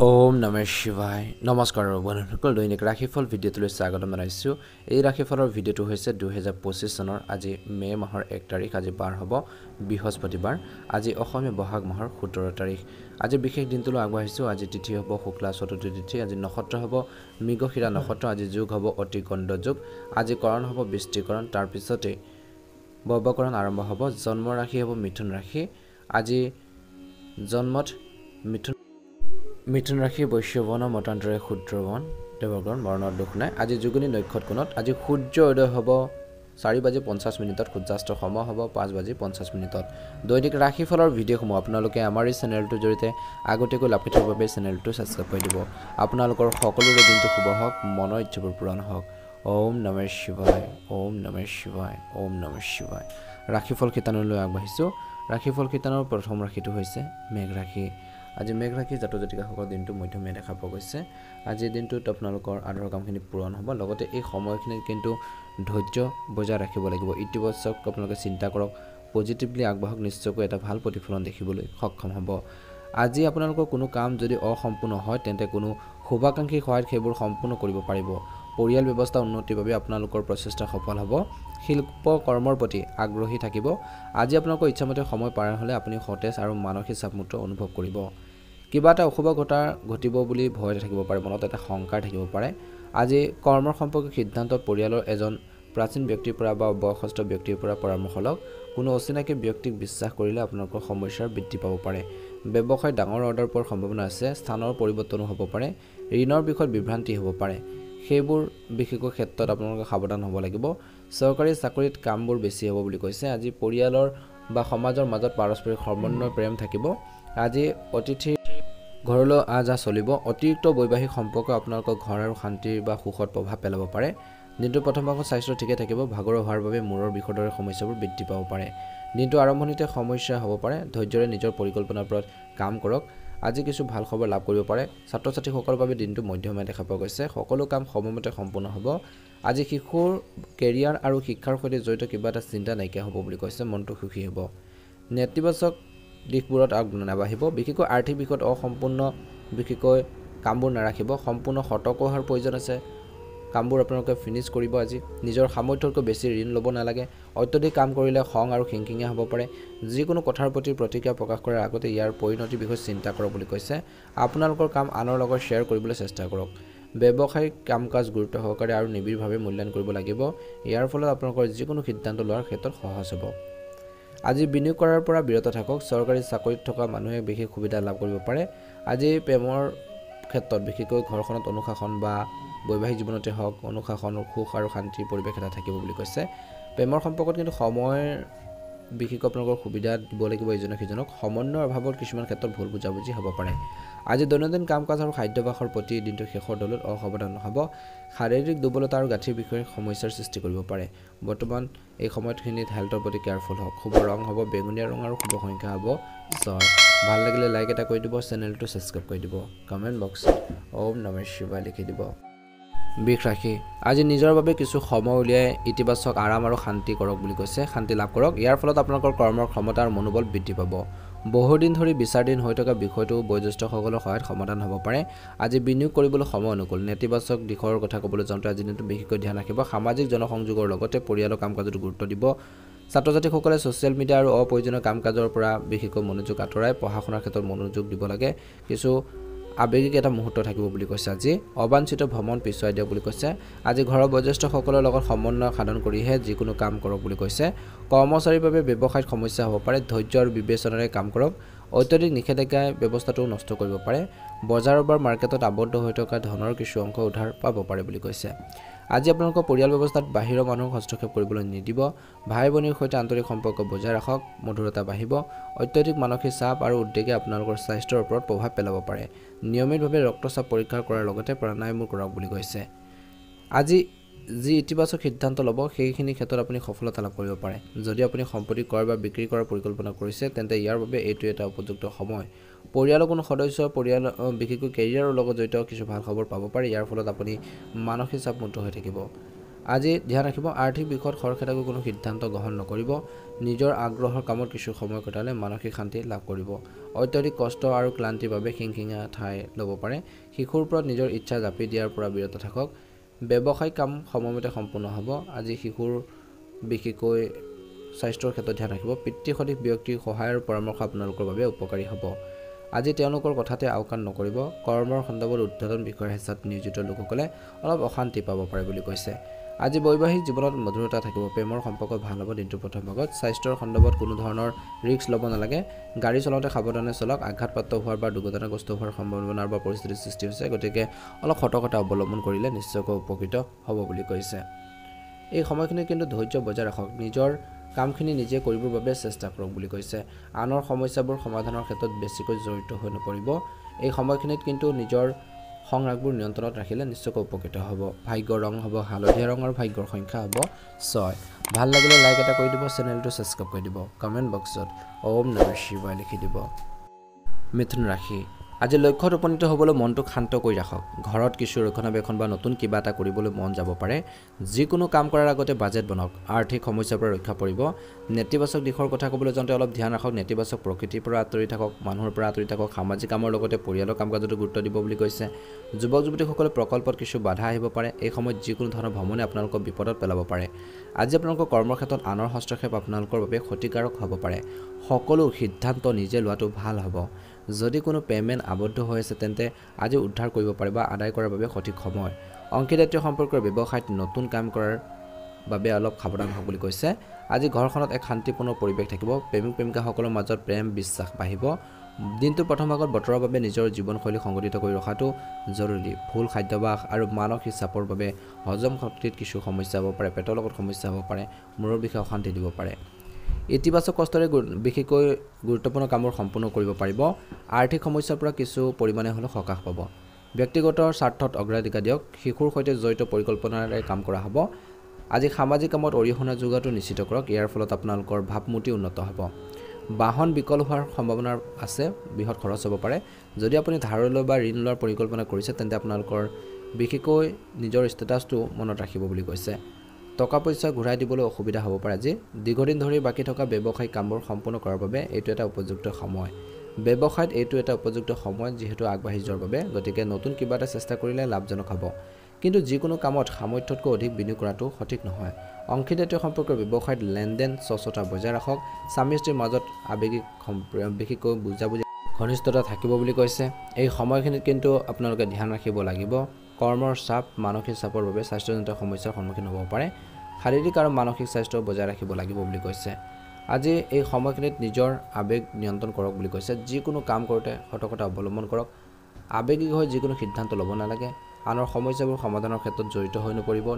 ওম নমঃ শিৱায় নমস্কাৰ বন্ধুসকল দৈনিক ৰাশিফল ভিডিঅ'টোলৈ স্বাগতম জনাইছোঁ এই ৰাশিফলৰ ভিডিঅ'টো হৈছে 2025 চনৰ আজি মে মাহৰ 1 তাৰিখ আজি বাৰ হ'ব বৃহস্পতিবাৰ আজি অসমীয়া বহাগ মাহৰ 17 তাৰিখ আজি বিশেষ দিনটোলৈ আগবাঢ়িছোঁ আজি তিথি হ'ব শুক্লা চতুৰ্থী তিথি আজি নক্ষত্ৰ হ'ব মৃগশিৰা নক্ষত্ৰ আজি যোগ হ'ব অতি গণ্ড যোগ আজি কৰণ হ'ব বৃষ্টিকৰণ তাৰ পিছতে বৰ্বকৰণ আৰম্ভ হ'ব জন্ম ৰাশি হ'ব মিথুন ৰাশি আজি জন্মত মিথুন ৰাশি বৈশ্যবন মতান্তৰে ক্ষুদ্ৰবন দেৱগণ বৰ্ণৰ দুখ নাই আজি যুগনি নক্ষত্ৰ কোণত আজি সূৰ্য উদয় হ'ব 4:50 সূৰ্যাস্ত সময় হ'ব 5:50 দৈনিক ৰাশিফলৰ ভিডিঅ'সমূহ আপোনালোকে আমাৰ এই চেনেলটোৰ জৰিয়তে আগতীয়াকৈ লাভ কৰিবৰ বাবে চেনেলটো ছাবস্ক্ৰাইব কৰি দিব আপোনালোকৰ সকলোৰে দিনটো শুভ হওক মনৰ ইচ্ছাবোৰ পূৰণ হওক ওম নমঃ শিৱায় ওম নমঃ শিৱায় ওম নমঃ শিৱায় ৰাশিফল শিতানলৈ আগবাঢ়িছোঁ ৰাশিফল শিতানৰ প্ৰথম ৰাশিটো হৈছে মেঘ ৰাশি আজি মেঘ ৰাশি জাতক জাতিকাসকলৰ দিনটো মধ্যমীয়া দেখা পোৱা গৈছে আজি দিনটোত আপোনালোকৰ আদৰৰ কামখিনি পূৰণ হ'ব লগতে এই সময়খিনিত কিন্তু ধৈৰ্য বজাই ৰাখিব লাগিব ইতিবাচক আপোনালোকে চিন্তা কৰক পজিটিভলি আগবাঢ়ক নিশ্চয়কৈ এটা ভাল প্ৰতিফলন দেখিবলৈ সক্ষম হ'ব আজি আপোনালোকৰ কোনো কাম যদি অসম্পূৰ্ণ হয় তেন্তে কোনো শুভাকাংক্ষী সহায়ত সেইবোৰ সম্পূৰ্ণ কৰিব পাৰিব পৰিয়াল ব্যৱস্থা উন্নতিৰ বাবে আপোনালোকৰ প্ৰচেষ্টা সফল হ'ব শিল্প কৰ্মৰ প্ৰতি আগ্ৰহী থাকিব আজি আপোনালোকৰ ইচ্ছামতে সময় পাৰ হ'লে আপুনি সতেজ আৰু মানসিক চাপমুক্ত অনুভৱ কৰিব কিবা এটা অশুভ ঘটিব বুলি ভয় থাকিব পাৰে মনত এটা শংকাৰ থাকিব পাৰে আজি কৰ্মৰ সম্পৰ্কীয় সিদ্ধান্তত পৰিয়ালৰ এজন প্ৰাচীন ব্যক্তিৰ পৰা বা বয়সস্থ ব্যক্তিৰ পৰা পৰামৰ্শ লওক কোনো অচিনাকি ব্যক্তিক বিশ্বাস কৰিলে আপোনালোকৰ সমস্যাৰ বৃদ্ধি পাব পাৰে ব্যৱসায় ডাঙৰ অৰ্ডাৰ পোৱাৰ সম্ভাৱনা আছে স্থানৰ পৰিৱৰ্তনো হ'ব পাৰে ঋণৰ বিষয়ত বিভ্ৰান্তি হ'ব পাৰে সেইবোৰ বিশেষকৈ ক্ষেত্ৰত আপোনালোকে সাৱধান হ'ব লাগিব চৰকাৰী চাকৰিত কামবোৰ বেছি হ'ব বুলি কৈছে আজি পৰিয়ালৰ বা সমাজৰ মাজত পাৰস্পৰিক সমন্বয় প্ৰেম থাকিব আজি অতিথি ঘৰলৈ আহা চলিব অতিৰিক্ত বৈবাহিক সম্পৰ্ক আপোনালোকৰ ঘৰ আৰু শান্তিৰ বা সুখত প্ৰভাৱ পেলাব পাৰে দিনটোৰ প্ৰথম ভাগত স্বাস্থ্য ঠিকে থাকিব ভাগৰুৱা হোৱাৰ বাবে মূৰৰ বিষৰ দৰে সমস্যাবোৰ বৃদ্ধি পাব পাৰে দিনটো আৰম্ভণিতে সমস্যা হ'ব পাৰে ধৈৰ্যৰে নিজৰ পৰিকল্পনাৰ ওপৰত কাম কৰক আজি কিছু ভাল খবৰ লাভ কৰিব পাৰে ছাত্ৰ ছাত্ৰীসকলৰ বাবে দিনটো মধ্যমীয়া দেখা পোৱা গৈছে সকলো কাম সময়মতে সম্পূৰ্ণ হ'ব আজি শিশুৰ কেৰিয়াৰ আৰু শিক্ষাৰ সৈতে জড়িত কিবা এটা চিন্তা নাইকিয়া হ'ব বুলি কৈছে মনটো সুখী হ'ব নেতিবাচক দিশবোৰত নাবাঢ়িব বিশেষকৈ আৰ্থিক বিষয়ত অসম্পূৰ্ণ বিশেষকৈ কামবোৰ নাৰাখিব সম্পূৰ্ণ সতৰ্ক হোৱাৰ প্ৰয়োজন আছে কামবোৰ আপোনালোকে ফিনিছ কৰিব আজি নিজৰ সামৰ্থ্যতকৈ বেছি ঋণ ল'ব নালাগে অত্যধিক কাম কৰিলে খং আৰু খিংখিঙীয়া হ'ব পাৰে যিকোনো কথাৰ প্ৰতি প্ৰতিক্ৰিয়া প্ৰকাশ কৰাৰ আগতে ইয়াৰ পৰিণতিৰ বিষয়ে চিন্তা কৰক বুলি কৈছে আপোনালোকৰ কাম আনৰ লগত শ্বেয়াৰ কৰিবলৈ চেষ্টা কৰক ব্যৱসায়িক কাম কাজ গুৰুত্ব সহকাৰে আৰু নিবিড়ভাৱে মূল্যায়ন কৰিব লাগিব ইয়াৰ ফলত আপোনালোকৰ যিকোনো সিদ্ধান্ত লোৱাৰ ক্ষেত্ৰত সহজ হ'ব আজি বিনিয়োগ কৰাৰ পৰা বিৰত থাকক চৰকাৰী চাকৰিত থকা মানুহে বিশেষ সুবিধা লাভ কৰিব পাৰে আজি প্ৰেমৰ ক্ষেত্ৰত বিশেষকৈ ঘৰখনত অনুশাসন বা বৈবাহিক জীৱনতে হওক অনুশাসন সুখ আৰু শান্তিৰ পৰিৱেশ এটা থাকিব বুলি কৈছে প্ৰেমৰ সম্পৰ্কত কিন্তু সময়ৰ বিশেষকৈ আপোনালোকৰ সুবিধা দিব লাগিব ইজনে সিজনক সমন্বয়ৰ অভাৱত কিছুমান ক্ষেত্ৰত ভুল বুজাবুজি হ'ব পাৰে আজি দৈনন্দিন কাম কাজ আৰু খাদ্যাভ্যাসৰ প্ৰতি দিনটো শেষৰ দলত অসাৱধান হ'ব শাৰীৰিক দুৰ্বলতা আৰু গাঁঠিৰ বিষয়ে সমস্যাৰ সৃষ্টি কৰিব পাৰে বৰ্তমান এই সময়খিনিত হেল্থৰ প্ৰতি কেয়াৰফুল হওক শুভ ৰং হ'ব বেঙুনীয়া ৰং আৰু শুভ সংখ্যা হ'ব 6 ভাল লাগিলে লাইক এটা কৰি দিব চেনেলটো ছাবস্ক্ৰাইব কৰি দিব কমেণ্ট বক্সত ওম নমঃ শিৱায় লিখি দিব বৃষ ৰাশি আজি নিজৰ বাবে কিছু সময় উলিয়াই ইতিবাচক আৰাম আৰু শান্তি কৰক বুলি কৈছে শান্তি লাভ কৰক ইয়াৰ ফলত আপোনালোকৰ কৰ্মৰ ক্ষমতা আৰু মনোবল বৃদ্ধি পাব বহুদিন ধৰি বিচাৰদিন হৈ থকা বিষয়টো বয়োজ্যেষ্ঠসকলৰ সহায়ত সমাধান হ'ব পাৰে আজি বিনিয়োগ কৰিবলৈ সময় অনুকূল নেতিবাচক দিশৰ কথা ক'বলৈ যাওঁতে আজি দিনটো বিশেষকৈ ধ্যান ৰাখিব সামাজিক জনসংযোগৰ লগতে পৰিয়ালৰ কাম কাজতো গুৰুত্ব দিব ছাত্ৰ ছাত্ৰীসকলে ছ'চিয়েল মিডিয়া আৰু অপ্ৰয়োজনীয় কাম কাজৰ পৰা বিশেষকৈ মনোযোগ আঁতৰাই পঢ়া শুনাৰ ক্ষেত্ৰত মনোযোগ দিব লাগে কিছু আবেগিক এটা মুহূৰ্ত থাকিব বুলি কৈছে আজি অবাঞ্ছিত ভ্ৰমণ পিছুৱাই দিয়ক বুলি কৈছে আজি ঘৰৰ বয়োজ্যেষ্ঠসকলৰ লগত সমন্বয় সাধন কৰিহে যিকোনো কাম কৰক বুলি কৈছে কৰ্মচাৰীৰ বাবে ব্যৱসায়িক সমস্যা হ'ব পাৰে ধৈৰ্য আৰু বিবেচনাৰে কাম কৰক অত্যধিক নিষেধাজ্ঞাই ব্যৱস্থাটো নষ্ট কৰিব পাৰে বজাৰ বা মাৰ্কেটত আবদ্ধ হৈ থকা ধনৰ কিছু অংশ উদ্ধাৰ পাব পাৰে বুলি কৈছে আজি আপোনালোকৰ পৰিয়াল ব্যৱস্থাত বাহিৰৰ মানুহক হস্তক্ষেপ কৰিবলৈ নিদিব ভাই ভনীৰ সৈতে আন্তৰিক সম্পৰ্ক বজাই ৰাখক মধুৰতা বাঢ়িব অত্যধিক মানসিক চাপ আৰু উদ্বেগে আপোনালোকৰ স্বাস্থ্যৰ ওপৰত প্ৰভাৱ পেলাব পাৰে নিয়মিতভাৱে ৰক্তচাপ পৰীক্ষা কৰাৰ লগতে প্ৰাণায়ামো কৰক বুলি কৈছে আজি যি ইতিবাচক সিদ্ধান্ত ল'ব সেইখিনি ক্ষেত্ৰত আপুনি সফলতা লাভ কৰিব পাৰে যদি আপুনি সম্পত্তি ক্ৰয় বা বিক্ৰী কৰাৰ পৰিকল্পনা কৰিছে তেন্তে ইয়াৰ বাবে এইটো এটা উপযুক্ত সময় পৰিয়ালৰ কোনো সদস্য পৰিয়াল বিশেষকৈ কেৰিয়াৰৰ লগত জড়িত কিছু ভাল খবৰ পাব পাৰে ইয়াৰ ফলত আপুনি মানসিক চাপ মুক্ত হৈ থাকিব আজি ধ্যান ৰাখিব আৰ্থিক বিষয়ত খৰখেদাকৈ কোনো সিদ্ধান্ত গ্ৰহণ নকৰিব নিজৰ আগ্ৰহৰ কামত কিছু সময় কটালে মানসিক শান্তি লাভ কৰিব অত্যাধিক কষ্ট আৰু ক্লান্তিৰ বাবে খিংখিঙা ঠাই ল'ব পাৰে শিশুৰ ওপৰত নিজৰ ইচ্ছা জাপি দিয়াৰ পৰা বিৰত থাকক ব্যৱসায়িক কাম সময়মতে সম্পূৰ্ণ হ'ব আজি শিশুৰ বিশেষকৈ স্বাস্থ্যৰ ক্ষেত্ৰত ধ্যান ৰাখিব পিতৃ সদৃশ ব্যক্তিৰ সহায় আৰু পৰামৰ্শ আপোনালোকৰ বাবে উপকাৰী হ'ব আজি তেওঁলোকৰ কথাতে আওকাণ নকৰিব কৰ্মৰ সন্দৰ্ভত উদ্বোধন বিষয়ৰ হেঁচাত নিয়োজিত লোকসকলে অলপ অশান্তি পাব পাৰে বুলি কৈছে আজি বৈবাহিক জীৱনত মধুৰতা থাকিব প্ৰেমৰ সম্পৰ্ক ভাল হ'ব দিনটোৰ প্ৰথম ভাগত স্বাস্থ্যৰ সন্দৰ্ভত কোনো ধৰণৰ ৰিস্ক ল'ব নালাগে গাড়ী চলাওঁতে সাৱধানে চলক আঘাতপ্ৰাপ্ত হোৱাৰ বা দুৰ্ঘটনাগ্ৰস্ত হোৱাৰ সম্ভাৱনাৰ বা পৰিস্থিতিৰ সৃষ্টি হৈছে গতিকে অলপ সতৰ্কতা অৱলম্বন কৰিলে নিশ্চয়কৈ উপকৃত হ'ব বুলি কৈছে এই সময়খিনিত কিন্তু ধৈৰ্য বজাই ৰাখক নিজৰ কামখিনি নিজে কৰিবৰ বাবে চেষ্টা কৰক বুলি কৈছে আনৰ সমস্যাবোৰ সমাধানৰ ক্ষেত্ৰত বেছিকৈ জড়িত হৈ নপৰিব এই সময়খিনিত কিন্তু নিজৰ সংৰাগবোৰ নিয়ন্ত্ৰণত ৰাখিলে নিশ্চয়কৈ উপকৃত হ'ব ভাগ্যৰ ৰং হ'ব হালধীয়া ৰং আৰু ভাগ্যৰ সংখ্যা হ'ব 6 ভাল লাগিলে লাইক এটা কৰি দিব চেনেলটো সাবস্ক্ৰাইব কৰি দিব কমেন্ট বক্সত ওম নমঃ শিৱায় লিখি দিব মিথুন ৰাশি আজি লক্ষ্যত উপনীত হ'বলৈ মনটো শান্ত কৰি ৰাখক ঘৰত কিছু ৰক্ষণাবেক্ষণ বা নতুন কিবা এটা কৰিবলৈ মন যাব পাৰে যিকোনো কাম কৰাৰ আগতে বাজেট বনাওক আৰ্থিক সমস্যাৰ পৰা ৰক্ষা পৰিব নেতিবাচক দিশৰ কথা ক'বলৈ যাওঁতে অলপ ধ্যান ৰাখক নেতিবাচক প্ৰকৃতিৰ পৰা আঁতৰি থাকক মানুহৰ পৰা আঁতৰি থাকক সামাজিক কামৰ লগতে পৰিয়ালৰ কাম কাজতো গুৰুত্ব দিব বুলি কৈছে যুৱক যুৱতীসকলে প্ৰকল্পত কিছু বাধা আহিব পাৰে এই সময়ত যিকোনো ধৰণৰ ভ্ৰমণে আপোনালোকক বিপদত পেলাব পাৰে আজি আপোনালোকৰ কৰ্মৰ ক্ষেত্ৰত আনৰ হস্তক্ষেপ আপোনালোকৰ বাবে ক্ষতিকাৰক হ'ব পাৰে সকলো সিদ্ধান্ত নিজে লোৱাটো ভাল হ'ব যদি কোনো পেমেন্ট আবদ্ধ হৈ আছে তেন্তে আজি উদ্ধাৰ কৰিব পাৰে বা আদায় কৰাৰ বাবে সঠিক সময় অংশীদাৰীত্ব সম্পৰ্কৰ ব্যৱসায়ত নতুন কাম কৰাৰ বাবে অলপ সাৱধান হওক বুলি কৈছে আজি ঘৰখনত এক শান্তিপূৰ্ণ পৰিৱেশ থাকিব প্ৰেমিক প্ৰেমিকাসকলৰ মাজত প্ৰেম বিশ্বাস বাঢ়িব দিনটোৰ প্ৰথম ভাগত বতৰৰ বাবে নিজৰ জীৱনশৈলী সংগঠিত কৰি ৰখাটো জৰুৰী ভুল খাদ্যাভ্যাস আৰু মানসিক চাপৰ বাবে হজম শক্তিত কিছু সমস্যা হ'ব পাৰে পেটৰ লগত সমস্যা হ'ব পাৰে মূৰৰ বিষয়ে অশান্তি দিব পাৰে ইতিবাচক কষ্টৰে বিশেষকৈ গুৰুত্বপূৰ্ণ কামবোৰ সম্পূৰ্ণ কৰিব পাৰিব আৰ্থিক সমস্যাৰ পৰা কিছু পৰিমাণে হ'লেও সকাহ পাব ব্যক্তিগত স্বাৰ্থত অগ্ৰাধিকাৰ দিয়ক শিশুৰ সৈতে জড়িত পৰিকল্পনাৰে কাম কৰা হ'ব আজি সামাজিক কামত অৰিহণা যোগোৱাটো নিশ্চিত কৰক ইয়াৰ ফলত আপোনালোকৰ ভাৱমূৰ্তি উন্নত হ'ব বাহন বিকল হোৱাৰ সম্ভাৱনা আছে বৃহৎ খৰচ হ'ব পাৰে যদি আপুনি ধাৰলৈ বা ঋণ লোৱাৰ পৰিকল্পনা কৰিছে তেন্তে আপোনালোকৰ বিশেষকৈ নিজৰ ষ্টেটাছটো মনত ৰাখিব বুলি কৈছে টকা পইচা ঘূৰাই দিবলৈ অসুবিধা হ'ব পাৰে আজি দীৰ্ঘদিন ধৰি বাকি থকা ব্যৱসায়িক কামবোৰ সম্পূৰ্ণ কৰাৰ বাবে এইটো এটা উপযুক্ত সময় ব্যৱসায়ত এইটো এটা উপযুক্ত সময় যিহেতু আগবাঢ়ি যোৱাৰ বাবে গতিকে নতুন কিবা এটা চেষ্টা কৰিলে লাভজনক হ'ব কিন্তু যিকোনো কামত সামৰ্থ্যতকৈ অধিক বিনিয়োগ কৰাটো সঠিক নহয় অংশীদাৰীত্ব সম্পৰ্কৰ ব্যৱসায়ত লেনদেন স্বচ্ছতা বজাই ৰাখক স্বামী স্ত্ৰীৰ মাজত আৱেগিক বিশেষকৈ বুজাবুজি ঘনিষ্ঠতা থাকিব বুলি কৈছে এই সময়খিনিত কিন্তু আপোনালোকে ধ্যান ৰাখিব লাগিব কৰ্মৰ চাপ মানসিক চাপৰ বাবে স্বাস্থ্যজনিত সমস্যাৰ সন্মুখীন হ'ব পাৰে শাৰীৰিক আৰু মানসিক স্বাস্থ্য বজাই ৰাখিব লাগিব বুলি কৈছে আজি এই সময়খিনিত নিজৰ আৱেগ নিয়ন্ত্ৰণ কৰক বুলি কৈছে যিকোনো কাম কৰোঁতে সতৰ্কতা অৱলম্বন কৰক আৱেগিক হৈ যিকোনো সিদ্ধান্ত ল'ব নালাগে আনৰ সমস্যাবোৰ সমাধানৰ ক্ষেত্ৰত জড়িত হৈ নপৰিব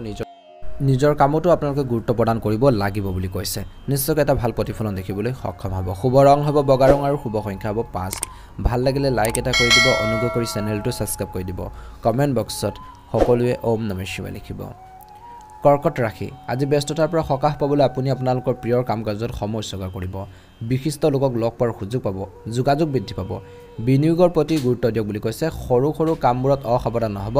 নিজৰ কামতো আপোনালোকে গুৰুত্ব প্ৰদান কৰিব লাগিব বুলি কৈছে নিশ্চয়কৈ এটা ভাল প্ৰতিফলন দেখিবলৈ সক্ষম হ'ব শুভ ৰং হ'ব বগা ৰং আৰু শুভ সংখ্যা হ'ব 5 ভাল লাগিলে লাইক এটা কৰি দিব অনুগ্ৰহ কৰি চেনেলটো সাবস্ক্ৰাইব কৰি দিব কমেন্ট বক্সত সকলোৱে ওম নমঃ শিৱায় লিখিব কৰ্কট ৰাশি আজি ব্যস্ততাৰ পৰা সকাহ পাবলৈ আপুনি আপোনালোকৰ প্ৰিয় কাম-কাজত সময় উৎসৰ্গ কৰিব বিশিষ্ট লোকক লগ পোৱাৰ সুযোগ পাব যোগাযোগ বৃদ্ধি পাব বিনিয়োগৰ প্ৰতি গুৰুত্ব দিয়ক বুলি কৈছে সৰু সৰু কামবোৰত অসাৱধান নহ'ব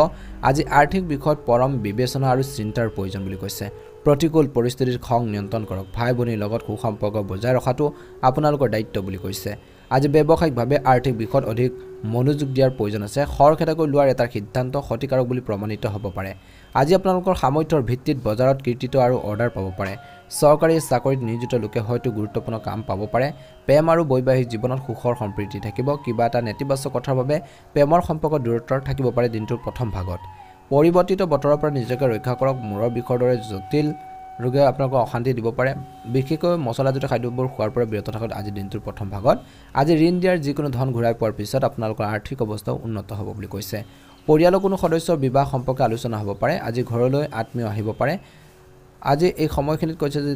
আজি আৰ্থিক বিষয়ত পৰম বিবেচনা আৰু চিন্তাৰ প্ৰয়োজন বুলি কৈছে প্ৰতিকূল পৰিস্থিতিৰ খং নিয়ন্ত্ৰণ কৰক ভাই ভনীৰ লগত সুসম্পৰ্ক বজাই ৰখাটো আপোনালোকৰ দায়িত্ব বুলি কৈছে আজি ব্যৱসায়িকভাৱে আৰ্থিক বিষয়ত অধিক মনোযোগ দিয়াৰ প্ৰয়োজন আছে খৰখেদাকৈ লোৱাৰ এটা সিদ্ধান্ত ক্ষতিকাৰক বুলি প্ৰমাণিত হ'ব পাৰে আজি আপোনালোকৰ সামৰ্থ্যৰ ভিত্তিত বজাৰত কৃতিত্ব আৰু অৰ্ডাৰ পাব পাৰে চৰকাৰী চাকৰিত নিয়োজিত লোকে হয়তো গুৰুত্বপূৰ্ণ কাম পাব পাৰে প্ৰেম আৰু বৈবাহিক জীৱনত সুখৰ সম্প্ৰীতি থাকিব কিবা এটা নেতিবাচক কথাৰ বাবে প্ৰেমৰ সম্পৰ্ক দূৰত্ব থাকিব পাৰে দিনটোৰ প্ৰথম ভাগত পৰিৱৰ্তিত বতৰৰ পৰা নিজকে ৰক্ষা কৰক মূৰৰ বিষৰ দৰে জটিল ৰোগে আপোনালোকক অশান্তি দিব পাৰে বিশেষকৈ মছলাযুক্ত খাদ্যবোৰ খোৱাৰ পৰা বিৰত থাকক আজি দিনটোৰ প্ৰথম ভাগত আজি ঋণ দিয়াৰ যিকোনো ধন ঘূৰাই পোৱাৰ পিছত আপোনালোকৰ আৰ্থিক অৱস্থাও উন্নত হ'ব বুলি কৈছে পৰিয়ালৰ কোনো সদস্যৰ বিবাহ সম্পৰ্কে আলোচনা হ'ব পাৰে আজি ঘৰলৈ আত্মীয় আহিব পাৰে আজি এই সময়খিনিত কৈছে যে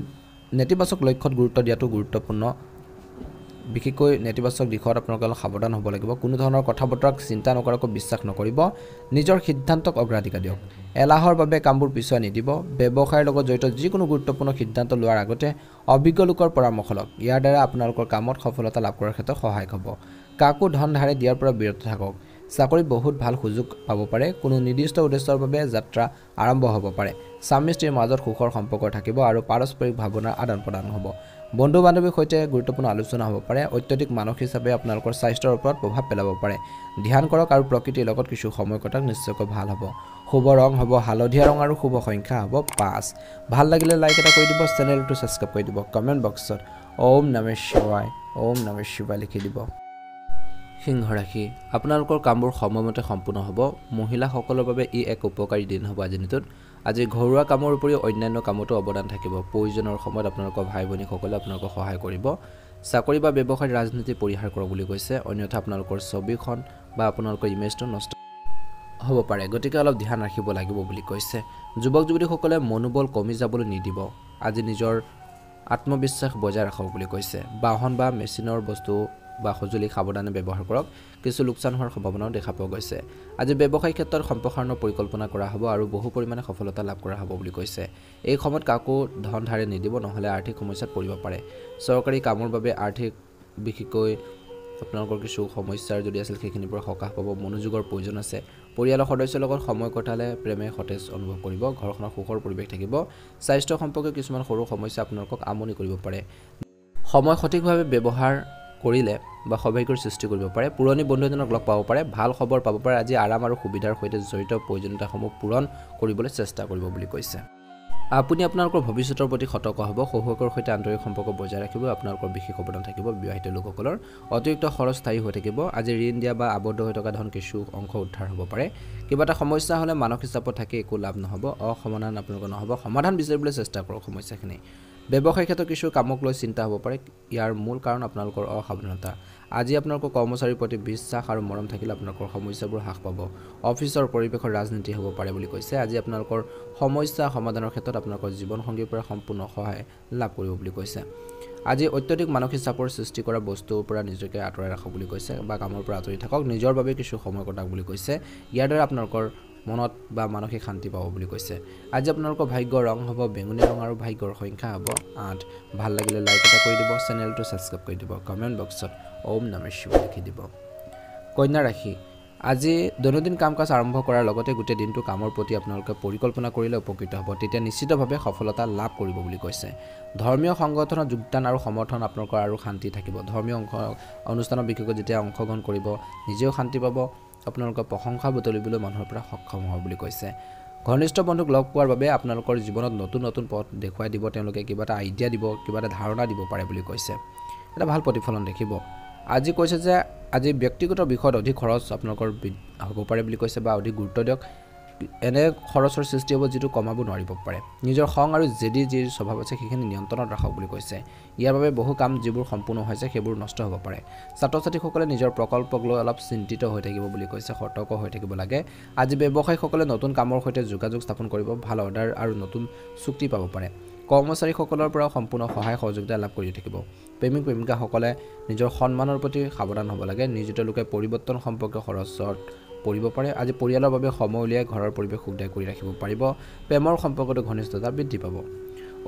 নেতিবাচক লক্ষ্যত গুৰুত্ব দিয়াটো গুৰুত্বপূৰ্ণ বিশেষকৈ নেতিবাচক দিশত আপোনালোকে অলপ সাৱধান হ'ব লাগিব কোনো ধৰণৰ কথা বতৰাক চিন্তা নকৰাকৈ বিশ্বাস নকৰিব নিজৰ সিদ্ধান্তক অগ্ৰাধিকাৰ দিয়ক এলাহৰ বাবে কামবোৰ পিছুৱাই নিদিব ব্যৱসায়ৰ লগত জড়িত যিকোনো গুৰুত্বপূৰ্ণ সিদ্ধান্ত লোৱাৰ আগতে অভিজ্ঞ লোকৰ পৰামৰ্শ লওক ইয়াৰ দ্বাৰা আপোনালোকৰ কামত সফলতা লাভ কৰাৰ ক্ষেত্ৰত সহায়ক হ'ব কাকো ধন ধাৰে দিয়াৰ পৰা বিৰত থাকক চাকৰিত বহুত ভাল সুযোগ পাব পাৰে কোনো নিৰ্দিষ্ট উদ্দেশ্যৰ বাবে যাত্ৰা আৰম্ভ হ'ব পাৰে স্বামী স্ত্ৰীৰ মাজত সুখৰ সম্পৰ্ক থাকিব আৰু পাৰস্পৰিক ভাৱনাৰ আদান প্ৰদান হ'ব বন্ধু বান্ধৱীৰ সৈতে গুৰুত্বপূৰ্ণ আলোচনা হ'ব পাৰে অত্যধিক মানসিক হিচাপে আপোনালোকৰ স্বাস্থ্যৰ ওপৰত প্ৰভাৱ পেলাব পাৰে ধ্যান কৰক আৰু প্ৰকৃতিৰ লগত কিছু সময় কটাওক নিশ্চয়কৈ ভাল হ'ব শুভ ৰং হ'ব হালধীয়া ৰং আৰু শুভ সংখ্যা হ'ব 5 ভাল লাগিলে লাইক এটা কৰি দিব চেনেলটো সাবস্ক্ৰাইব কৰি দিব কমেন্ট বক্সত ওম নমঃ শিৱায় লিখি দিব সিংহ ৰাশি আপোনালোকৰ কামবোৰ সময়মতে সম্পূৰ্ণ হ'ব মহিলাসকলৰ বাবে ই এক উপকাৰী দিন হ'ব আজি দিনটোত আজি ঘৰুৱা কামৰ উপৰিও অন্যান্য কামতো অৱদান থাকিব প্ৰয়োজনৰ সময়ত আপোনালোকৰ ভাই ভনীসকলে আপোনালোকক সহায় কৰিব চাকৰি বা ব্যৱসায় ৰাজনীতি পৰিহাৰ কৰক বুলি কৈছে অন্যথা আপোনালোকৰ ছবিখন বা আপোনালোকৰ ইমেজটো নষ্ট হ'ব পাৰে গতিকে অলপ ধ্যান ৰাখিব লাগিব বুলি কৈছে যুৱক যুৱতীসকলে মনোবল কমি যাবলৈ নিদিব আজি নিজৰ আত্মবিশ্বাস বজাই ৰাখক বুলি কৈছে বাহন বা মেচিনৰ বস্তু বা সজুলি সাৱধানে ব্যৱহাৰ কৰক কিছু লোকচান হোৱাৰ সম্ভাৱনাও দেখা পোৱা গৈছে আজি ব্যৱসায়িক ক্ষেত্ৰত সম্প্ৰসাৰণৰ পৰিকল্পনা কৰা হ'ব আৰু বহু পৰিমাণে সফলতা লাভ কৰা হ'ব বুলি কৈছে এই সময়ত কাকো ধন ধাৰে নিদিব নহলে আৰ্থিক সমস্যাত পৰিব পাৰে চৰকাৰী কামৰ বাবে আৰ্থিক বিশেষকৈ আপোনালোকৰ কিছু সমস্যাৰ যদি আছিল সেইখিনিৰ পৰা সকাহ পাব মনোযোগৰ প্ৰয়োজন আছে পৰিয়ালৰ সদস্যৰ লগত সময় কটালে প্ৰেমে সতেজ অনুভৱ কৰিব ঘৰখনৰ সুখৰ পৰিৱেশ থাকিব স্বাস্থ্য সম্পৰ্কীয় কিছুমান সৰু সমস্যা আপোনালোকক আমনি কৰিব পাৰে সময় সঠিকভাৱে ব্যৱহাৰ কৰিলে বা সৌভাগ্যৰ সৃষ্টি কৰিব পাৰে পুৰণি বন্ধু এজনক লগ পাব পাৰে ভাল খবৰ পাব পাৰে আজি আৰাম আৰু সুবিধাৰ সৈতে জড়িত প্ৰয়োজনীয়তাসমূহ পূৰণ কৰিবলৈ চেষ্টা কৰিব বুলি কৈছে আপুনি আপোনালোকৰ ভৱিষ্যতৰ প্ৰতি সতৰ্ক হ'ব সৌভাগ্যৰ সৈতে আন্তৰিক সম্পৰ্ক বজাই ৰাখিব আপোনালোকৰ বিশেষ অৱদান থাকিব বিবাহিত লোকসকলৰ অতিৰিক্ত খৰচ স্থায়ী হৈ থাকিব আজি ঋণ দিয়া বা আবদ্ধ হৈ থকা ধন কিছু অংশ উদ্ধাৰ হ'ব পাৰে কিবা এটা সমস্যা হ'লে মানসিক চাপত থাকি একো লাভ নহ'ব অসমাধান আপোনালোকৰ নহ'ব সমাধান বিচাৰিবলৈ চেষ্টা কৰক সমস্যাখিনি ব্যৱসায়িক ক্ষেত্ৰত কিছু কামক লৈ চিন্তা হ'ব পাৰে ইয়াৰ মূল কাৰণ আপোনালোকৰ অসাৱধানতা আজি আপোনালোকৰ কৰ্মচাৰীৰ প্ৰতি বিশ্বাস আৰু মৰম থাকিলে আপোনালোকৰ সমস্যাবোৰ হ্ৰাস পাব অফিচৰ পৰিৱেশৰ ৰাজনীতি হ'ব পাৰে বুলি কৈছে আজি আপোনালোকৰ সমস্যা সমাধানৰ ক্ষেত্ৰত আপোনালোকৰ জীৱনসংগীৰ পৰা সম্পূৰ্ণ সহায় লাভ কৰিব বুলি কৈছে আজি অত্যধিক মানসিক চাপৰ সৃষ্টি কৰা বস্তুৰ পৰা নিজকে আঁতৰাই ৰাখক বুলি কৈছে বা কামৰ পৰা আঁতৰি থাকক নিজৰ বাবে কিছু সময় কটাওক বুলি কৈছে ইয়াৰ দ্বাৰা আপোনালোকৰ মনত বা মানসিক শান্তি পাব বুলি কৈছে আজি আপোনালোকৰ ভাগ্যৰ ৰং হ'ব বেঙুনীয়া ৰং আৰু ভাগ্যৰ সংখ্যা হ'ব 8 ভাল লাগিলে লাইক এটা কৰি দিব চেনেলটো সাবস্ক্ৰাইব কৰি দিব কমেন্ট বক্সত ওম নমঃ শিৱায় লিখি দিব কন্যা ৰাশি আজি দৈনন্দিন কাম কাজ আৰম্ভ কৰাৰ লগতে গোটেই দিনটো কামৰ প্ৰতি আপোনালোকে পৰিকল্পনা কৰিলে উপকৃত হ'ব তেতিয়া নিশ্চিতভাৱে সফলতা লাভ কৰিব বুলি কৈছে ধৰ্মীয় সংগঠনত যোগদান আৰু সমৰ্থন আপোনালোকৰ আৰু শান্তি থাকিব ধৰ্মীয় অনুষ্ঠানৰ বিশেষকৈ যেতিয়া অংশগ্ৰহণ কৰিব নিজেও শান্তি পাব আপোনালোকৰ প্ৰশংসা বুটলিবলৈ মানুহৰ পৰা সক্ষম হ'ব বুলি কৈছে ঘনিষ্ঠ বন্ধুক লগ পোৱাৰ বাবে আপোনালোকৰ জীৱনত নতুন নতুন পথ দেখুৱাই দিব তেওঁলোকে কিবা এটা আইডিয়া দিব কিবা এটা ধাৰণা দিব পাৰে বুলি কৈছে এটা ভাল প্ৰতিফলন দেখিব আজি কৈছে যে আজি ব্যক্তিগত বিষয়ত অধিক খৰচ আপোনালোকৰ হ'ব পাৰে বুলি কৈছে বা অধিক গুৰুত্ব দিয়ক এনে খৰচৰ সৃষ্টি হ'ব যিটো কমাব নোৱাৰিব পাৰে নিজৰ খং আৰু জেদি যি স্বভাৱ আছে সেইখিনি নিয়ন্ত্ৰণত ৰাখক বুলি কৈছে ইয়াৰ বাবে বহু কাম যিবোৰ সম্পূৰ্ণ হৈছে সেইবোৰ নষ্ট হ'ব পাৰে ছাত্ৰ ছাত্ৰীসকলে নিজৰ প্ৰকল্পক লৈ অলপ চিন্তিত হৈ থাকিব বুলি কৈছে সতৰ্ক হৈ থাকিব লাগে আজি ব্যৱসায়ীসকলে নতুন কামৰ সৈতে যোগাযোগ স্থাপন কৰিব ভাল অৰ্ডাৰ আৰু নতুন চুক্তি পাব পাৰে কৰ্মচাৰীসকলৰ পৰা সম্পূৰ্ণ সহায় সহযোগিতা লাভ কৰি থাকিব প্ৰেমিক প্ৰেমিকাসকলে নিজৰ সন্মানৰ প্ৰতি সাৱধান হ'ব লাগে নিয়োজিত লোকে পৰিৱৰ্তন সম্পৰ্কীয় খৰচত পৰিব পাৰে আজি পৰিয়ালৰ বাবে সময় উলিয়াই ঘৰৰ পৰিৱেশ সুন্দৰ কৰি ৰাখিব পাৰিব প্ৰেমৰ সম্পৰ্কটো ঘনিষ্ঠতা বৃদ্ধি পাব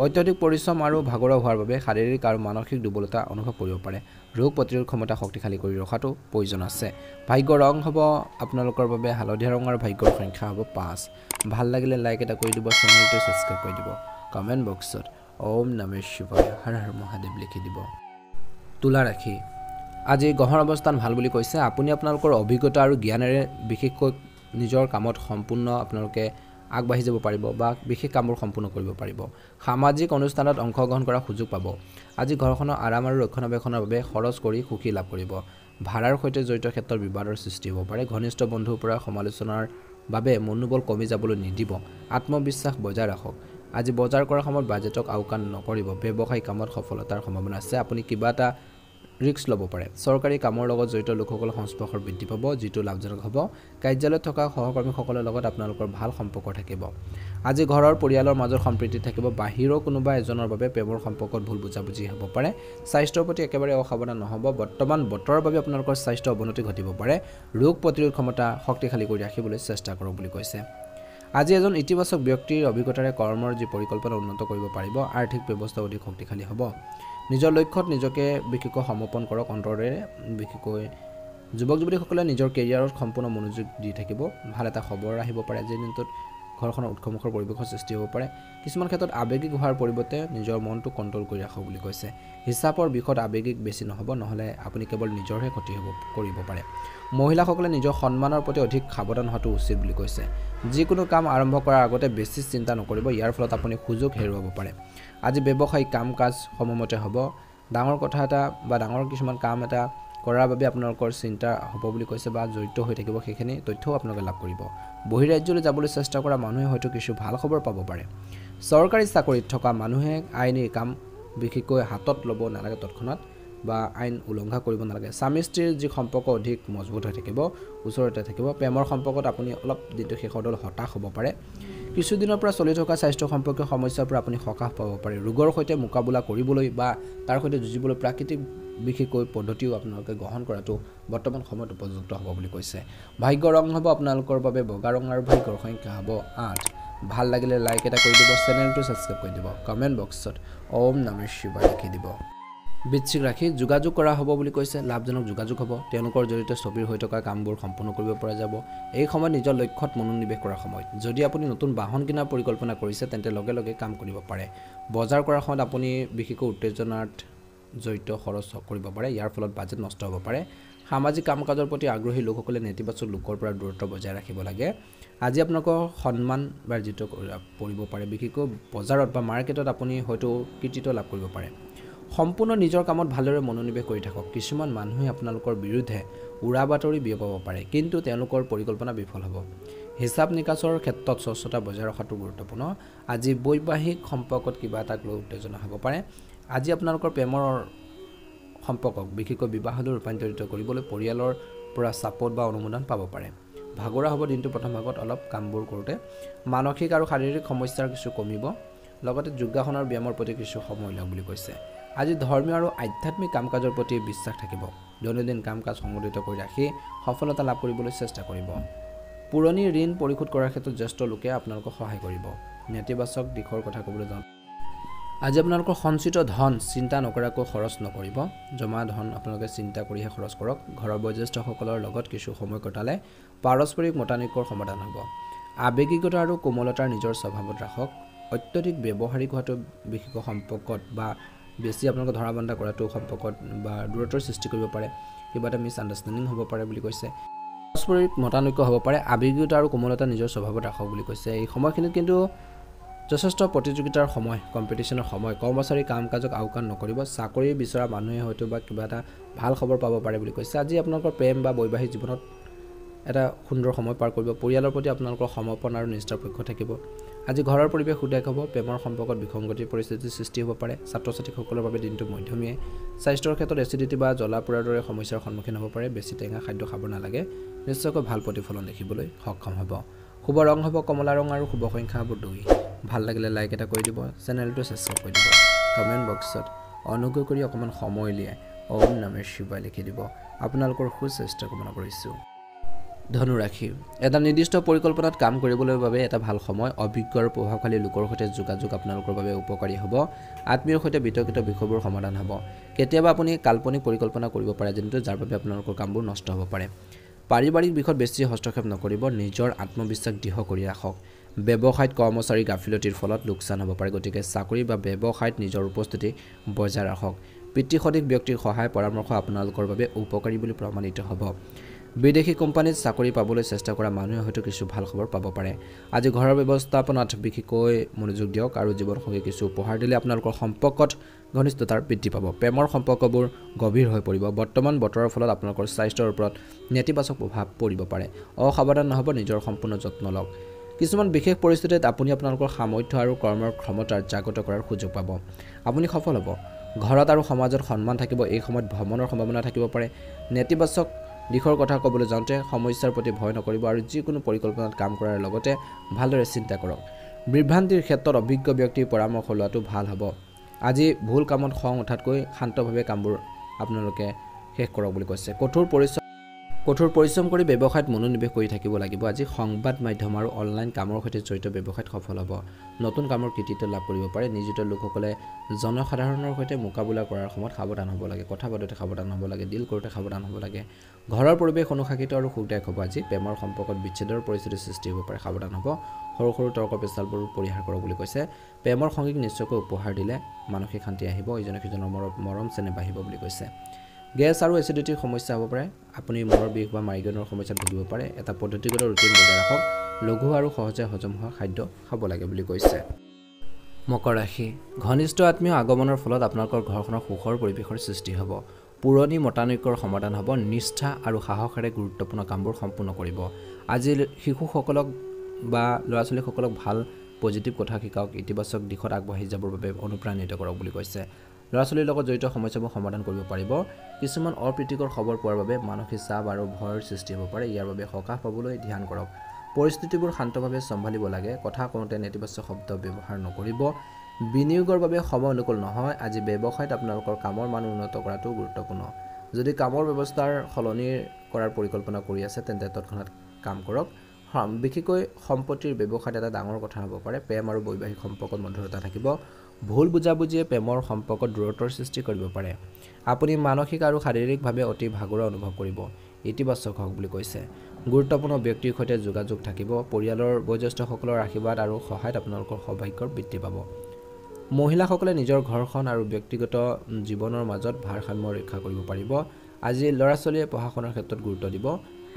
অত্যধিক পৰিশ্ৰম আৰু ভাগৰুৱা হোৱাৰ বাবে শাৰীৰিক আৰু মানসিক দুৰ্বলতা অনুভৱ কৰিব পাৰে ৰোগ প্ৰতিৰোধ ক্ষমতা শক্তিশালী কৰি ৰখাটো প্ৰয়োজন আছে ভাগ্যৰ ৰং হ'ব আপোনালোকৰ বাবে হালধীয়া ৰং আৰু ভাগ্যৰ সংখ্যা হ'ব 5 ভাল লাগিলে লাইক এটা কৰি দিব চেনেলটো সাবস্ক্ৰাইব কৰি দিব কমেন্ট বক্সত ওম নমঃ শিৱায় হৰ হৰ মহাদেৱ লিখি দিব তুলা ৰাশি আজি গহৰ অৱস্থান ভাল বুলি কৈছে আপুনি আপোনালোকৰ অভিজ্ঞতা আৰু জ্ঞানেৰে বিশেষকৈ নিজৰ কামত সম্পূৰ্ণ আপোনালোকে আগবাঢ়ি যাব পাৰিব বা বিশেষ কামবোৰ সম্পূৰ্ণ কৰিব পাৰিব সামাজিক অনুষ্ঠানত অংশগ্ৰহণ কৰাৰ সুযোগ পাব আজি ঘৰখনৰ আৰাম আৰু ৰক্ষণাবেক্ষণৰ বাবে খৰচ কৰি সুখী লাভ কৰিব ভাড়াৰ সৈতে জড়িত ক্ষেত্ৰত বিবাদৰ সৃষ্টি হ'ব পাৰে ঘনিষ্ঠ বন্ধুৰ পৰা সমালোচনাৰ বাবে মনোবল কমি যাবলৈ নিদিব আত্মবিশ্বাস বজাই ৰাখক আজি বজাৰ কৰাৰ সময়ত বাজেটক আওকাণ নকৰিব ব্যৱসায়িক কামত সফলতাৰ সম্ভাৱনা আছে আপুনি কিবা এটা ৰিস্ক ল'ব পাৰে চৰকাৰী কামৰ লগত জড়িত লোকসকলৰ সংস্পৰ্শ বৃদ্ধি পাব যিটো লাভজনক হ'ব কাৰ্যালয়ত থকা সহকৰ্মীসকলৰ লগত আপোনালোকৰ ভাল সম্পৰ্ক থাকিব আজি ঘৰৰ পৰিয়ালৰ মাজত সম্প্ৰীতি থাকিব বাহিৰৰ কোনোবা এজনৰ বাবে প্ৰেমৰ সম্পৰ্কত ভুল বুজাবুজি হ'ব পাৰে স্বাস্থ্যৰ প্ৰতি একেবাৰে অসাৱধান নহ'ব বৰ্তমান বতৰৰ বাবে আপোনালোকৰ স্বাস্থ্য অৱনতি ঘটিব পাৰে ৰোগ প্ৰতিৰোধ ক্ষমতা শক্তিশালী কৰি ৰাখিবলৈ চেষ্টা কৰক বুলি কৈছে আজি এজন ইতিবাচক ব্যক্তিৰ অভিজ্ঞতাৰে কৰ্মৰ যি পৰিকল্পনা উন্নত কৰিব পাৰিব আৰ্থিক ব্যৱস্থা অধিক শক্তিশালী হ'ব নিজৰ লক্ষ্যত নিজকে বিশেষকৈ সমৰ্পণ কৰক অন্তৰেৰে বিশেষকৈ যুৱক যুৱতীসকলে নিজৰ কেৰিয়াৰত সম্পূৰ্ণ মনোযোগ দি থাকিব ভাল এটা খবৰ আহিব পাৰে যে দিনটোত ঘৰখনৰ উৎসমুখৰ পৰিৱেশৰ সৃষ্টি হ'ব পাৰে কিছুমান ক্ষেত্ৰত আৱেগিক হোৱাৰ পৰিৱৰ্তে নিজৰ মনটো কণ্ট্ৰল কৰি ৰাখক বুলি কৈছে হিচাপৰ বিষয়ত আৱেগিক বেছি নহ'ব নহ'লে আপুনি কেৱল নিজৰহে ক্ষতি কৰিব পাৰে মহিলাসকলে নিজৰ সন্মানৰ প্ৰতি অধিক সাৱধান হোৱাটো উচিত বুলি কৈছে যিকোনো কাম আৰম্ভ কৰাৰ আগতে বেছি চিন্তা নকৰিব ইয়াৰ ফলত আপুনি সুযোগ হেৰুৱাব পাৰে আজি ব্যৱসায়িক কাম কাজ সময়মতে হ'ব ডাঙৰ কথা এটা বা ডাঙৰ কিছুমান কাম এটা কৰাৰ বাবে আপোনালোকৰ চিন্তা হ'ব বুলি কৈছে বা জড়িত হৈ থাকিব সেইখিনি তথ্যও আপোনালোকে লাভ কৰিব বহিৰাজ্যলৈ যাবলৈ চেষ্টা কৰা মানুহে হয়তো কিছু ভাল খবৰ পাব পাৰে চৰকাৰী চাকৰিত থকা মানুহে আইনী কাম বিশেষকৈ হাতত ল'ব নালাগে তৎক্ষণাত বা আইন উলংঘা কৰিব নালাগে স্বামী স্ত্ৰীৰ যি সম্পৰ্ক অধিক মজবুত হৈ থাকিব ওচৰতে থাকিব প্ৰেমৰ সম্পৰ্কত আপুনি অলপ দিনটো শেষৰ দল হতাশ হ'ব পাৰে কিছুদিনৰ পৰা চলি থকা স্বাস্থ্য সম্পৰ্কীয় সমস্যাৰ পৰা আপুনি সকাহ পাব পাৰে ৰোগৰ সৈতে মোকাবিলা কৰিবলৈ বা তাৰ সৈতে যুঁজিবলৈ প্ৰাকৃতিক বিশেষকৈ পদ্ধতিও আপোনালোকে গ্ৰহণ কৰাটো বৰ্তমান সময়ত উপযুক্ত হ'ব বুলি কৈছে ভাগ্য ৰং হ'ব আপোনালোকৰ বাবে বগা ৰং আৰু ভাগ্যৰ সংখ্যা হ'ব 8 ভাল লাগিলে লাইক এটা কৰি দিব চেনেলটো সাবস্ক্ৰাইব কৰি দিব কমেন্ট বক্সত ওম নমঃ শিৱায় লিখি দিব বৃশ্চিক ৰাশি যোগাযোগ কৰা হ'ব বুলি কৈছে লাভজনক যোগাযোগ হ'ব তেওঁলোকৰ জৰিয়তে ছবিৰ হৈ থকা কামবোৰ সম্পূৰ্ণ কৰিব পৰা যাব এই সময়ত নিজৰ লক্ষ্যত মনোনিৱেশ কৰাৰ সময় যদি আপুনি নতুন বাহন কিনাৰ পৰিকল্পনা কৰিছে তেন্তে লগে লগে কাম কৰিব পাৰে বজাৰ কৰাৰ সময়ত আপুনি বিশেষকৈ উত্তেজনাত জড়িত খৰচ কৰিব পাৰে ইয়াৰ ফলত বাজেট নষ্ট হ'ব পাৰে সামাজিক কাম কাজৰ প্ৰতি আগ্ৰহী লোকসকলে নেতিবাচক লোকৰ পৰা দূৰত্ব বজাই ৰাখিব লাগে আজি আপোনালোকৰ সন্মান বৰ্জিত কৰিব পাৰে বিশেষকৈ বজাৰত বা মাৰ্কেটত আপুনি হয়তো কৃতিত্ব লাভ কৰিব পাৰে সম্পূৰ্ণ নিজৰ কামত ভালদৰে মনোনিৱেশ কৰি থাকক কিছুমান মানুহে আপোনালোকৰ বিৰুদ্ধে উৰা বাতৰি বিয়পাব পাৰে কিন্তু তেওঁলোকৰ পৰিকল্পনা বিফল হ'ব হিচাপ নিকাচৰ ক্ষেত্ৰত স্বচ্ছতা বজাই ৰখাটো গুৰুত্বপূৰ্ণ আজি বৈবাহিক সম্পৰ্কত কিবা এটা লৈ উত্তেজনা হ'ব পাৰে আজি আপোনালোকৰ প্ৰেমৰ সম্পৰ্কক বিশেষকৈ বিবাহলৈ ৰূপান্তৰিত কৰিবলৈ পৰিয়ালৰ পৰা সাপোৰ্ট বা অনুমোদন পাব পাৰে ভাগৰা হ'ব দিনটো প্ৰথম ভাগত অলপ কামবোৰ কৰোঁতে মানসিক আৰু শাৰীৰিক সমস্যাৰ কিছু কমিব লগতে যোগাসনৰ ব্যায়ামৰ প্ৰতি কিছু সময় লওক বুলি কৈছে আজি ধৰ্মীয় আৰু আধ্যাত্মিক কাম-কাজৰ প্ৰতি বিশ্বাস থাকিব দৈনন্দিন কাম-কাজ সংগঠিত কৰি ৰাখি সফলতা লাভ কৰিবলৈ চেষ্টা কৰিব পুৰণি ঋণ পৰিশোধ কৰাৰ ক্ষেত্ৰত জ্যেষ্ঠ লোকে আপোনালোকক সহায় কৰিব নেতিবাচক দিশৰ কথা ক'বলৈ যাওঁ আজি আপোনালোকৰ সঞ্চিত ধন চিন্তা নকৰাকৈ খৰচ নকৰিব জমা ধন আপোনালোকে চিন্তা কৰিহে খৰচ কৰক ঘৰৰ বয়োজ্যেষ্ঠসকলৰ লগত কিছু সময় কটালে পাৰস্পৰিক মতানৈক্যৰ সমাধান হ'ব আৱেগিকতা আৰু কোমলতাৰ নিজৰ স্বভাৱত ৰাখক অত্যধিক ব্যৱহাৰিক হোৱাটো বিশেষ সম্পৰ্কত বা বেছি আপোনালোকে ধৰা বন্ধা কৰাটো সম্পৰ্কত বা দূৰত্বৰ সৃষ্টি কৰিব পাৰে কিবা এটা মিছ আণ্ডাৰষ্টেণ্ডিং হ'ব পাৰে বুলি কৈছে পাৰস্পৰিক মতানৈক্য হ'ব পাৰে আৱেগিকতা আৰু কোমলতা নিজৰ স্বভাৱত ৰাখক বুলি কৈছে এই সময়খিনিত কিন্তু যথেষ্ট প্ৰতিযোগিতাৰ সময় কম্পিটিশ্যনৰ সময় কৰ্মচাৰী কাম কাজক আওকাণ নকৰিব চাকৰি বিচৰা মানুহে হয়তো বা কিবা এটা ভাল খবৰ পাব পাৰে বুলি কৈছে আজি আপোনালোকৰ প্ৰেম বা বৈবাহিক জীৱনত এটা সুন্দৰ সময় পাৰ কৰিব পৰিয়ালৰ প্ৰতি আপোনালোকৰ সমৰ্পণ আৰু নিষ্ঠাৰ পক্ষ থাকিব আজি ঘৰৰ পৰিৱেশ সুদায়ক হ'ব প্ৰেমৰ সম্পৰ্কত বিসংগতিৰ পৰিস্থিতিৰ সৃষ্টি হ'ব পাৰে ছাত্ৰ ছাত্ৰীসকলৰ বাবে দিনটো মধ্যমীয়া স্বাস্থ্যৰ ক্ষেত্ৰত এচিডিটি বা জ্বলা-পোৰাৰ দৰে সমস্যাৰ সন্মুখীন হ'ব পাৰে বেছি টেঙা খাদ্য খাব নালাগে নিশ্চয়কৈ ভাল প্ৰতিফলন দেখিবলৈ সক্ষম হ'ব শুভ ৰং হ'ব কমলা ৰং আৰু শুভ সংখ্যা হ'ব 2 ভাল লাগিলে লাইক এটা কৰি দিব চেনেলটো সাবস্ক্ৰাইব কৰি দিব কমেন্ট বক্সত অনুগ্ৰহ কৰি অকমান সময় উলিয়াই ওম নমঃ শিৱায় লিখি দিব আপোনালোকৰ সুস্বাস্থ্য কামনা কৰিছোঁ ধনু ৰাশি এটা নিৰ্দিষ্ট পৰিকল্পনাত কাম কৰিবলৈ বাবে এটা ভাল সময় অভিজ্ঞ আৰু প্ৰভাৱশালী লোকৰ সৈতে যোগাযোগ আপোনালোকৰ বাবে উপকাৰী হ'ব আত্মীয়ৰ সৈতে বিতৰ্কিত বিষয়বোৰ সমাধান হ'ব কেতিয়াবা আপুনি কাল্পনিক পৰিকল্পনা কৰিব পাৰে যেনে যাৰ বাবে আপোনালোকৰ কামবোৰ নষ্ট হ'ব পাৰে পাৰিবাৰিক বিষয়ত বেছি হস্তক্ষেপ নকৰিব নিজৰ আত্মবিশ্বাস দৃঢ় কৰি ৰাখক ব্যৱসায়িক কৰ্মচাৰী গাফিলতিৰ ফলত লোকচান হ'ব পাৰে গতিকে চাকৰি বা ব্যৱসায়ত নিজৰ উপস্থিতি বজাই ৰাখক পিতৃসদৃশ ব্যক্তিৰ সহায় পৰামৰ্শ আপোনালোকৰ বাবে উপকাৰী বুলি প্ৰমাণিত হ'ব বিদেশী কোম্পানীত চাকৰি পাবলৈ চেষ্টা কৰা মানুহে হয়তো কিছু ভাল খবৰ পাব পাৰে আজি ঘৰৰ ব্যৱস্থাপনাত বিশেষকৈ মনোযোগ দিয়ক আৰু জীৱনসংগী কিছু উপহাৰ দিলে আপোনালোকৰ সম্পৰ্কত ঘনিষ্ঠতাৰ বৃদ্ধি পাব প্ৰেমৰ সম্পৰ্কবোৰ গভীৰ হৈ পৰিব বৰ্তমান বতৰৰ ফলত আপোনালোকৰ স্বাস্থ্যৰ ওপৰত নেতিবাচক প্ৰভাৱ পৰিব পাৰে অসাৱধান নহ'ব নিজৰ সম্পূৰ্ণ যত্ন লওক কিছুমান বিশেষ পৰিস্থিতিত আপুনি আপোনালোকৰ সামৰ্থ্য আৰু কৰ্মৰ ক্ষমতা জাগ্ৰত কৰাৰ সুযোগ পাব আপুনি সফল হ'ব ঘৰত আৰু সমাজত সন্মান থাকিব এই সময়ত ভ্ৰমণৰ সম্ভাৱনা থাকিব পাৰে নেতিবাচক দিশৰ কথা ক'বলৈ যাওঁতে সমস্যাৰ প্ৰতি ভয় নকৰিব আৰু যিকোনো পৰিকল্পনাত কাম কৰাৰ লগতে ভালদৰে চিন্তা কৰক বিভ্ৰান্তিৰ ক্ষেত্ৰত অভিজ্ঞ ব্যক্তিৰ পৰামৰ্শ লোৱাটো ভাল হ'ব আজি ভুল কামত খং উঠাতকৈ শান্তভাৱে কামবোৰ আপোনালোকে শেষ কৰক বুলি কৈছে কঠোৰ পৰিশ্ৰম কঠোৰ পৰিশ্ৰম কৰি ব্যৱসায়ত মনোনিৱেশ কৰি থাকিব লাগিব। আজি সংবাদ মাধ্যম আৰু অনলাইন কামৰ সৈতে জড়িত ব্যৱসায়ত সফল হ'ব। নতুন কামৰ কৃতিত্ব লাভ কৰিব পাৰে। নিয়োজিত লোকসকলে জনসাধাৰণৰ সৈতে মোকাবিলা কৰাৰ সময়ত সাৱধান হ'ব লাগে। কথা পাতোঁতে সাৱধান হ'ব লাগে। ডিল কৰোঁতে সাৱধান হ'ব লাগে। ঘৰৰ পৰিৱেশ অনুশাসিত আৰু সুখদায়ক হ'ব। আজি প্ৰেমৰ সম্পৰ্কত বিচ্ছেদৰ পৰিস্থিতিৰ সৃষ্টি হ'ব পাৰে। সাৱধান হ'ব। সৰু সৰু তৰ্ক পেচালবোৰ পৰিহাৰ কৰক বুলি কৈছে। প্ৰেমৰ সংগীক নিশ্চয়কৈ উপহাৰ দিলে মানসিক শান্তি আহিব। ইজনে সিজনৰ মৰম চেনেহ বাঢ়িব বুলি কৈছে। গেছ আৰু এচিডিটিৰ সমস্যা হ'ব পাৰে। আপুনি মূৰৰ বিষ বা মাইগ্ৰেনৰ সমস্যাত ভুগিব পাৰে। এটা পদ্ধতিগত ৰুটিন বজাই ৰাখক। লঘু আৰু সহজে হজম হোৱা খাদ্য খাব লাগে বুলি কৈছে। মকৰ ৰাশি, ঘনিষ্ঠ আত্মীয় আগমনৰ ফলত আপোনালোকৰ ঘৰখনৰ সুখৰ পৰিৱেশৰ সৃষ্টি হ'ব। পুৰণি মতানৈক্যৰ সমাধান হ'ব। নিষ্ঠা আৰু সাহসেৰে গুৰুত্বপূৰ্ণ কামবোৰ সম্পূৰ্ণ কৰিব। আজি শিশুসকলক বা ল'ৰা ছোৱালীসকলক ভাল পজিটিভ কথা শিকাওক। ইতিবাচক দিশত আগবাঢ়ি যাবৰ বাবে অনুপ্ৰাণিত কৰক বুলি কৈছে। ল'ৰা ছোৱালীৰ লগত জড়িত সমস্যাবোৰ সমাধান কৰিব পাৰিব। কিছুমান অপ্ৰীতিকৰ খবৰ পোৱাৰ বাবে মানসিক চাপ আৰু ভয়ৰ সৃষ্টি হ'ব পাৰে। ইয়াৰ বাবে সকাহ পাবলৈ ধ্যান কৰক। পৰিস্থিতিবোৰ শান্তভাৱে চম্ভালিব লাগে। কথা কওঁতে নেতিবাচক শব্দ ব্যৱহাৰ নকৰিব। বিনিয়োগৰ বাবে সময় অনুকূল নহয়। আজি ব্যৱসায়ত আপোনালোকৰ কামৰ মান উন্নত কৰাটো গুৰুত্বপূৰ্ণ। যদি কামৰ ব্যৱস্থাৰ সলনি কৰাৰ পৰিকল্পনা কৰি আছে তেন্তে তৎক্ষণাত কাম কৰক। বিশেষকৈ সম্পত্তিৰ ব্যৱসায়ত এটা ডাঙৰ কথা হ'ব পাৰে। প্ৰেম আৰু বৈবাহিক সম্পৰ্কত মধুৰতা থাকিব। ভুল বুজাবুজিয়ে প্ৰেমৰ সম্পৰ্কত দূৰত্বৰ সৃষ্টি কৰিব পাৰে। আপুনি মানসিক আৰু শাৰীৰিকভাৱে অতি ভাগৰুৱা অনুভৱ কৰিব। ইতিবাচক হওক বুলি কৈছে। গুৰুত্বপূৰ্ণ ব্যক্তিৰ সৈতে যোগাযোগ থাকিব। পৰিয়ালৰ বয়োজ্যেষ্ঠসকলৰ আশীৰ্বাদ আৰু সহায়ত আপোনালোকৰ সৌভাগ্যৰ বৃদ্ধি পাব। মহিলাসকলে নিজৰ ঘৰখন আৰু ব্যক্তিগত জীৱনৰ মাজত ভাৰসাম্য ৰক্ষা কৰিব পাৰিব। আজি ল'ৰা ছোৱালীয়ে পঢ়া শুনাৰ ক্ষেত্ৰত গুৰুত্ব দিব।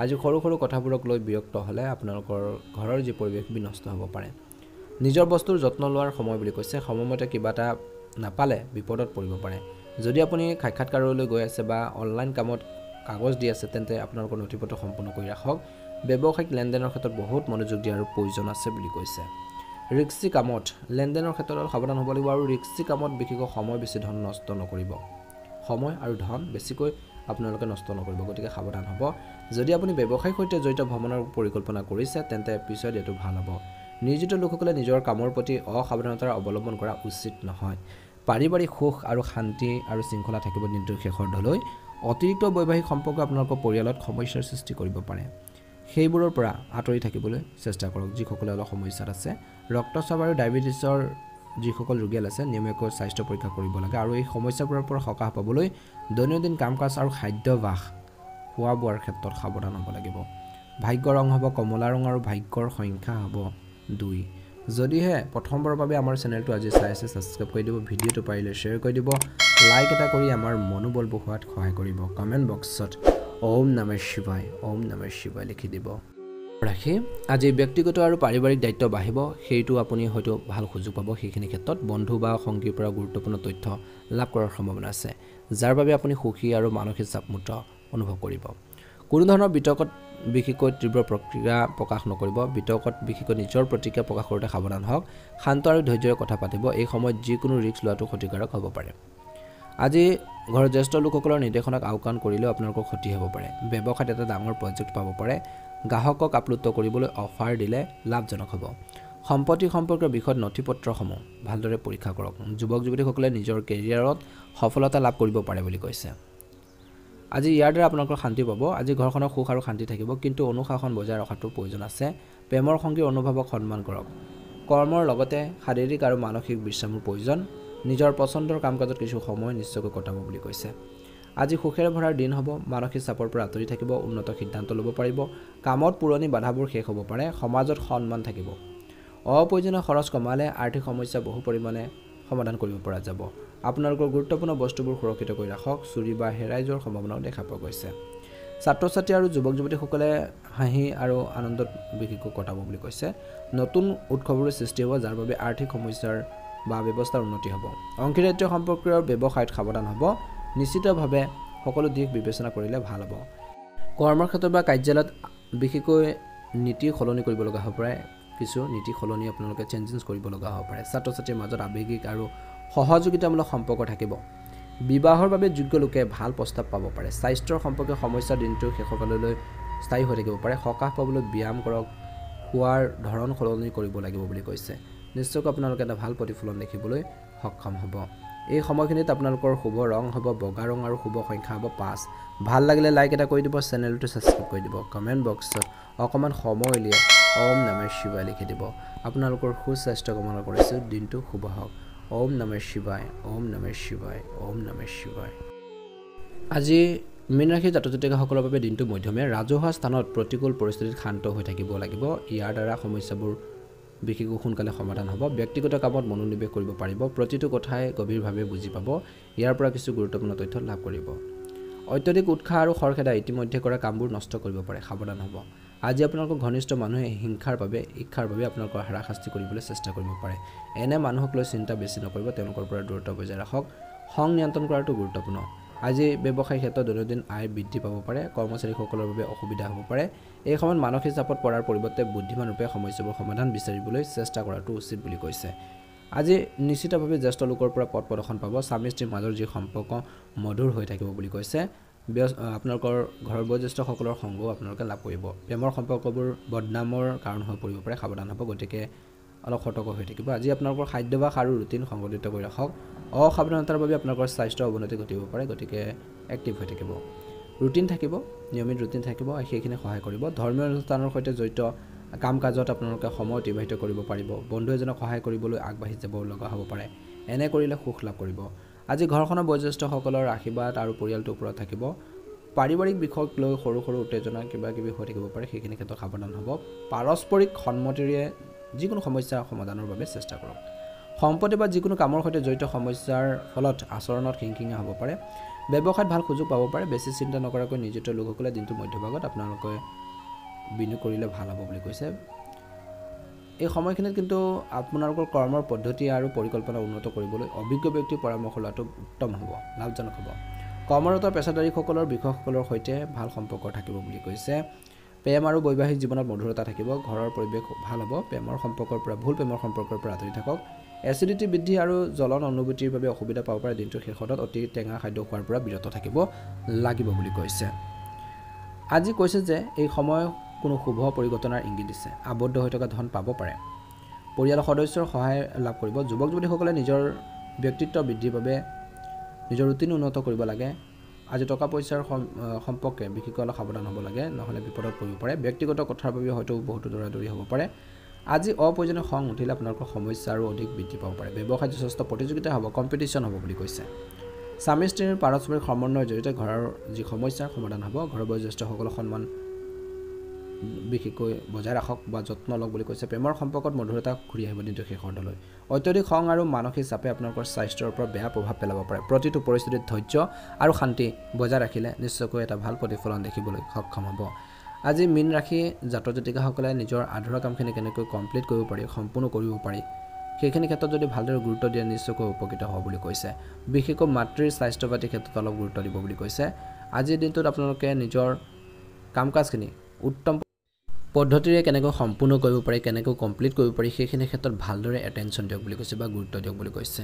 আজি সৰু সৰু কথাবোৰক লৈ বিৰক্ত হ'লে আপোনালোকৰ ঘৰৰ যি পৰিৱেশ বিনষ্ট হ'ব পাৰে। নিজৰ বস্তুৰ যত্ন লোৱাৰ সময় বুলি কৈছে। সময়মতে কিবা এটা নাপালে বিপদত পৰিব পাৰে। যদি আপুনি সাক্ষাৎকাৰলৈ গৈ আছে বা অনলাইন কামত কাগজ দি আছে তেন্তে আপোনালোকৰ নথিপত্ৰ সম্পূৰ্ণ কৰি ৰাখক। ব্যৱসায়িক লেনদেনৰ ক্ষেত্ৰত বহুত মনোযোগ দিয়াৰ প্ৰয়োজন আছে বুলি কৈছে। ৰিক্সি কামত লেনদেনৰ ক্ষেত্ৰত সাৱধান হ'ব লাগিব আৰু ৰিক্সি কামত বিশেষকৈ সময় বেছি ধন নষ্ট নকৰিব। সময় আৰু ধন বেছিকৈ আপোনালোকে নষ্ট নকৰিব। গতিকে সাৱধান হ'ব। যদি আপুনি ব্যৱসায়িক সৈতে জড়িত ভ্ৰমণৰ পৰিকল্পনা কৰিছে তেন্তে পিছত এইটো ভাল হ'ব। নিয়োজিত লোকসকলে নিজৰ কামৰ প্ৰতি অসাৱধানতাৰ অৱলম্বন কৰা উচিত নহয়। পাৰিবাৰিক সুখ আৰু শান্তি আৰু শৃংখলা থাকিব দিনটোৰ শেষৰলৈ। অতিৰিক্ত বৈবাহিক সম্পৰ্ক আপোনালোকৰ পৰিয়ালত সমস্যাৰ সৃষ্টি কৰিব পাৰে। সেইবোৰৰ পৰা আঁতৰি থাকিবলৈ চেষ্টা কৰক যিসকলে অলপ সমস্যাত আছে। ৰক্তচাপ আৰু ডায়েবেটিছৰ যিসকল ৰোগীয়াল আছে নিয়মীয়াকৈ স্বাস্থ্য পৰীক্ষা কৰিব লাগে আৰু এই সমস্যাবোৰৰ পৰা সকাহ পাবলৈ দৈনন্দিন কাম কাজ আৰু খাদ্যাভ্যাস খোৱা বোৱাৰ ক্ষেত্ৰত সাৱধান হ'ব লাগিব। ভাগ্যৰ ৰং হ'ব কমলা ৰং আৰু ভাগ্যৰ সংখ্যা হ'ব 2। যদিহে প্ৰথমবাৰৰ বাবে আমাৰ চেনেলটো আজি চাই আছে ছাবস্ক্ৰাইব কৰি দিব। ভিডিঅ'টো পাৰিলে শ্বেয়াৰ কৰি দিব। লাইক এটা কৰি আমাৰ মনোবল বঢ়োৱাত সহায় কৰিব। কমেণ্ট বক্সত ওম নমঃ শিৱায় ওম নমঃ শিৱায় লিখি দিব। ৰাখি আজি ব্যক্তিগত আৰু পাৰিবাৰিক দায়িত্ব বাঢ়িব। সেইটো আপুনি হয়তো ভাল সুযোগ পাব। সেইখিনি ক্ষেত্ৰত বন্ধু বা সংগীৰ পৰা গুৰুত্বপূৰ্ণ তথ্য লাভ কৰাৰ সম্ভাৱনা আছে যাৰ বাবে আপুনি সুখী আৰু মানসিক চাপমুক্ত অনুভৱ কৰিব। কোনো ধৰণৰ বিতৰ্কত বিশেষকৈ তীব্ৰ প্ৰতিক্ৰিয়া প্ৰকাশ নকৰিব। বিতৰ্কত বিশেষকৈ নিজৰ প্ৰতিক্ৰিয়া প্ৰকাশ কৰোঁতে সাৱধান হওক। শান্ত আৰু ধৈৰ্য্যৰে কথা পাতিব। এই সময়ত যিকোনো ৰিস্ক লোৱাটো ক্ষতিকাৰক হ'ব পাৰে। আজি ঘৰৰ জ্যেষ্ঠ লোকসকলৰ নিৰ্দেশনাক আওকাণ কৰিলেও আপোনালোকৰ ক্ষতি হ'ব পাৰে। ব্যৱসায়ত এটা ডাঙৰ প্ৰজেক্ট পাব পাৰে। গ্ৰাহকক আপ্লুত কৰিবলৈ অফাৰ দিলে লাভজনক হ'ব। সম্পত্তি সম্পৰ্কীয় বিষয়ত নথিপত্ৰসমূহ ভালদৰে পৰীক্ষা কৰক। যুৱক যুৱতীসকলে নিজৰ কেৰিয়াৰত সফলতা লাভ কৰিব পাৰে বুলি কৈছে। আজি ইয়াৰ দ্বাৰা আপোনালোকৰ শান্তি পাব। আজি ঘৰখনৰ সুখ আৰু শান্তি থাকিব কিন্তু অনুশাসন বজাই ৰখাটো প্ৰয়োজন আছে। প্ৰেমৰ সংগীৰ অনুভৱক সন্মান কৰক। কৰ্মৰ লগতে শাৰীৰিক আৰু মানসিক বিশ্ৰামৰ প্ৰয়োজন। নিজৰ পচন্দৰ কাম কাজত কিছু সময় নিশ্চয়কৈ কটাব বুলি কৈছে। আজি সুখেৰে ভৰাৰ দিন হ'ব। মানসিক চাপৰ পৰা আঁতৰি থাকিব। উন্নত সিদ্ধান্ত ল'ব পাৰিব। কামত পুৰণি বাধাবোৰ শেষ হ'ব পাৰে। সমাজত সন্মান থাকিব। অপ্ৰয়োজনীয় খৰচ কমালে আৰ্থিক সমস্যা বহু পৰিমাণে সমাধান কৰিব পৰা যাব। আপোনালোকৰ গুৰুত্বপূৰ্ণ বস্তুবোৰ সুৰক্ষিত কৰি ৰাখক। চুৰি বা হেৰাই যোৱাৰ সম্ভাৱনাও দেখা পোৱা গৈছে। ছাত্ৰ ছাত্ৰী আৰু যুৱক যুৱতীসকলে হাঁহি আৰু আনন্দত বিশেষকৈ কটাব বুলি কৈছে। নতুন উৎসৱৰ সৃষ্টি হ'ব যাৰ বাবে আৰ্থিক সমস্যাৰ বা ব্যৱস্থাৰ উন্নতি হ'ব। অংশীদাৰিত্ব সম্পৰ্কীয় ব্যৱসায়ত সাৱধান হ'ব। নিশ্চিতভাৱে সকলো দিশ বিবেচনা কৰিলে ভাল হ'ব। কৰ্মক্ষেত্ৰ বা কাৰ্যালয়ত বিশেষকৈ নীতি সলনি কৰিব লগা হ'ব পাৰে। কিছু নীতি সলনি আপোনালোকে চেঞ্জেছ কৰিব লগা হ'ব পাৰে। ছাত্ৰ ছাত্ৰীৰ মাজত আৱেগিক আৰু সহযোগিতামূলক সম্পৰ্ক থাকিব। বিবাহৰ বাবে যোগ্য লোকে ভাল প্ৰস্তাৱ পাব পাৰে। স্বাস্থ্যৰ সম্পৰ্কে সমস্যা দিনটোৰ শেষৰলৈ স্থায়ী হৈ থাকিব পাৰে। সকাহ পাবলৈ ব্যায়াম কৰক। খোৱাৰ ধৰণ সলনি কৰিব লাগিব বুলি কৈছে। নিশ্চয়কৈ আপোনালোকে এটা ভাল প্ৰতিফলন দেখিবলৈ সক্ষম হ'ব। এই সময়খিনিত আপোনালোকৰ শুভ ৰং হ'ব বগা ৰং আৰু শুভ সংখ্যা হ'ব 5 ভাল লাগিলে লাইক এটা কৰি দিব চেনেলটো সাবস্ক্ৰাইব কৰি দিব কমেন্ট বক্সত অকমান সময় উলিয়াই ওম নমঃ শিৱায় লিখি দিব আপোনালোকৰ সুস্বাস্থ্য কামনা কৰিছো দিনটো শুভ হওক ওম নমঃ শিৱায় ওম নমঃ শিৱায় ওম নমঃ শিৱায় আজি মীন ৰাশি জাতক জাতিকাসকলৰ বাবে দিনটো মধ্যমীয়া ৰাজহুৱা স্থানত প্ৰতিকূল পৰিস্থিতিত শান্ত হৈ থাকিব লাগিব ইয়াৰ দ্বাৰা সমস্যাবোৰ বিশেষকৈ সোনকালে সমাধান হ'ব ব্যক্তিগত কামত মনোনিৱেশ কৰিব পাৰিব প্ৰতিটো কথাই গভীৰভাৱে বুজি পাব ইয়াৰ পৰা কিছু গুৰুত্বপূৰ্ণ তথ্য লাভ কৰিব অত্যধিক উৎসাহ আৰু খৰখেদা ইতিমধ্যে কৰা কামবোৰ নষ্ট কৰিব পাৰে সাৱধান হ'ব আজি আপোনালোকৰ ঘনিষ্ঠ মানুহে হিংসাৰ বাবে ইচ্ছাৰ বাবে আপোনালোকৰ হাৰাশাস্তি কৰিবলৈ চেষ্টা কৰিব পাৰে এনে মানুহক লৈ চিন্তা বেছি নকৰিব তেওঁলোকৰ পৰা দূৰত্ব বজাই ৰাখক খং নিয়ন্ত্ৰণ কৰাটো গুৰুত্বপূৰ্ণ আজি ব্যৱসায়িক ক্ষেত্ৰত দৈনন্দিন আয় বৃদ্ধি পাব পাৰে কৰ্মচাৰীসকলৰ বাবে অসুবিধা হ'ব পাৰে এই সময়ত মানসিক চাপত পৰাৰ পৰিৱৰ্তে বুদ্ধিমান ৰূপে সমস্যাবোৰ সমাধান বিচাৰিবলৈ চেষ্টা কৰাটো উচিত বুলি কৈছে আজি নিশ্চিতভাৱে জ্যেষ্ঠ লোকৰ পৰা পথ প্ৰদৰ্শন পাব স্বামী স্ত্ৰীৰ মাজৰ যি সম্পৰ্ক মধুৰ হৈ থাকিব বুলি কৈছে আপোনালোকৰ ঘৰৰ বয়োজ্যেষ্ঠসকলৰ সংগও আপোনালোকে লাভ কৰিব প্ৰেমৰ সম্পৰ্কবোৰ বদনামৰ কাৰণ হৈ পৰিব পাৰে সাৱধান হ'ব গতিকে অলপ সতৰ্ক হৈ থাকিব আজি আপোনালোকৰ খাদ্যাভ্যাস আৰু ৰুটিন সংগঠিত কৰি ৰাখক অসাৱধানতাৰ বাবে আপোনালোকৰ স্বাস্থ্য অৱনতি ঘটিব পাৰে গতিকে এক্টিভ হৈ থাকিব ৰুটিন থাকিব নিয়মিত ৰুটিন থাকিব সেইখিনি সহায় কৰিব ধৰ্মীয় অনুষ্ঠানৰ সৈতে জড়িত কাম কাজত আপোনালোকে সময় অতিবাহিত কৰিব পাৰিব বন্ধু এজনক সহায় কৰিবলৈ আগবাঢ়ি যাব লগা হ'ব পাৰে এনে কৰিলে সুখ লাভ কৰিব আজি ঘৰখনৰ বয়োজ্যেষ্ঠসকলৰ আশীৰ্বাদ আৰু পৰিয়ালটোৰ ওপৰত থাকিব পাৰিবাৰিক বিষয়ক লৈ সৰু সৰু উত্তেজনা কিবা কিবি হৈ থাকিব পাৰে সেইখিনি ক্ষেত্ৰত সাৱধান হ'ব পাৰস্পৰিক সন্মতিৰে যিকোনো সমস্যা সমাধানৰ বাবে চেষ্টা কৰক সম্পত্তি বা যিকোনো কামৰ সৈতে জড়িত সমস্যাৰ ফলত আচৰণত খিংখিঙা হ'ব পাৰে ব্যৱসায়ত ভাল সুযোগ পাব পাৰে বেছি চিন্তা নকৰাকৈ নিয়োজিত লোকসকলে দিনটোৰ মধ্যভাগত আপোনালোকে বিনিয়োগ কৰিলে ভাল হ'ব বুলি কৈছে এই সময়খিনিত কিন্তু আপোনালোকৰ কৰ্মৰ পদ্ধতি আৰু পৰিকল্পনা উন্নত কৰিবলৈ অভিজ্ঞ ব্যক্তিৰ পৰামৰ্শ লোৱাটো উত্তম হ'ব লাভজনক হ'ব কৰ্মৰত পেছাদাৰীসকলৰ বিষয়সকলৰ সৈতে ভাল সম্পৰ্ক থাকিব বুলি কৈছে প্ৰেম আৰু বৈবাহিক জীৱনত মধুৰতা থাকিব ঘৰৰ পৰিৱেশ ভাল হ'ব প্ৰেমৰ সম্পৰ্কৰ পৰা ভুল প্ৰেমৰ সম্পৰ্কৰ পৰা আঁতৰি থাকক এচিডিটি বৃদ্ধি আৰু জ্বলন অনুভূতিৰ বাবে অসুবিধা পাব পাৰে দিনটোৰ শেষত অতি টেঙা খাদ্য খোৱাৰ পৰা বিৰত থাকিব লাগিব বুলি কৈছে আজি কৈছে যে এই সময় কোনো শুভ পৰিঘটনাৰ ইংগিত দিছে আবদ্ধ হৈ থকা ধন পাব পাৰে পৰিয়ালৰ সদস্যৰ সহায় লাভ কৰিব যুৱক যুৱতীসকলে নিজৰ ব্যক্তিত্ব বৃদ্ধিৰ বাবে নিজৰ ৰুটিন উন্নত কৰিব লাগে আজি টকা পইচাৰ সম্পৰ্কে বিশেষকৈ অলপ সাৱধান হ'ব লাগে নহ'লে বিপদত পৰিব পাৰে ব্যক্তিগত কথাৰ বাবে হয়তো বহুতো দৌৰাদৌৰি হ'ব পাৰে আজি অপ্ৰয়োজনীয় খং উঠিলে আপোনালোকৰ সমস্যা আৰু অধিক বৃদ্ধি পাব পাৰে ব্যৱসায়ত যথেষ্ট প্ৰতিযোগিতা হ'ব কম্পিটিশ্যন হ'ব বুলি কৈছে স্বামী স্ত্ৰীৰ পাৰস্পৰিক সমন্বয়ৰ জৰিয়তে ঘৰৰ যি সমস্যাৰ সমাধান হ'ব ঘৰৰ বয়োজ্যেষ্ঠসকলৰ সন্মান বিশেষকৈ বজাই ৰাখক বা যত্ন লওক বুলি কৈছে প্ৰেমৰ সম্পৰ্কত মধুৰতা ঘূৰি আহিব দিনটোৰ শেষৰলৈ অত্যধিক খং আৰু মানসিক চাপে আপোনালোকৰ স্বাস্থ্যৰ ওপৰত বেয়া প্ৰভাৱ পেলাব পাৰে প্ৰতিটো পৰিস্থিতিত ধৈৰ্য আৰু শান্তি বজাই ৰাখিলে নিশ্চয়কৈ এটা ভাল প্ৰতিফলন দেখিবলৈ সক্ষম হ'ব আজি মীন ৰাশি জাতক জাতিকাসকলে নিজৰ আধৰুৱা কামখিনি কেনেকৈ কমপ্লিট কৰিব পাৰি সম্পূৰ্ণ কৰিব পাৰি সেইখিনি ক্ষেত্ৰত যদি ভালদৰে গুৰুত্ব দিয়ে নিশ্চয়কৈ উপকৃত হ'ব বুলি কৈছে বিশেষকৈ মাতৃৰ স্বাস্থ্য পাতি ক্ষেত্ৰত অলপ গুৰুত্ব দিব বুলি কৈছে আজিৰ দিনটোত আপোনালোকে নিজৰ কাম কাজখিনি উত্তম পদ্ধতিৰে কেনেকৈ সম্পূৰ্ণ কৰিব পাৰি কেনেকৈ কমপ্লিট কৰিব পাৰি সেইখিনি ক্ষেত্ৰত ভালদৰে এটেনশ্যন দিয়ক বুলি কৈছে বা গুৰুত্ব দিয়ক বুলি কৈছে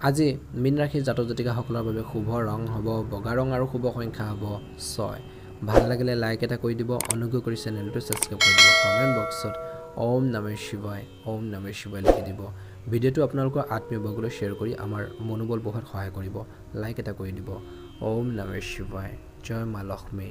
আজি মীন ৰাশিৰ জাতক জাতিকাসকলৰ বাবে শুভ ৰং হ'ব বগা ৰং আৰু শুভ সংখ্যা হ'ব 6 ভাল লাগিলে লাইক এটা কৰি দিব অনুগ্ৰহ কৰি চেনেলটো সাবস্ক্ৰাইব কৰি দিব কমেন্ট বক্সত ওম নমঃ শিৱায় লিখি দিব ভিডিঅ'টো আপোনালোকৰ আত্মীয় বৰ্গলৈ শ্বেয়াৰ কৰি আমাৰ মনোবল বঢ়োৱাত সহায় কৰিব লাইক এটা কৰি দিব ওম নমঃ শিৱায় জয় মা লক্ষ্মী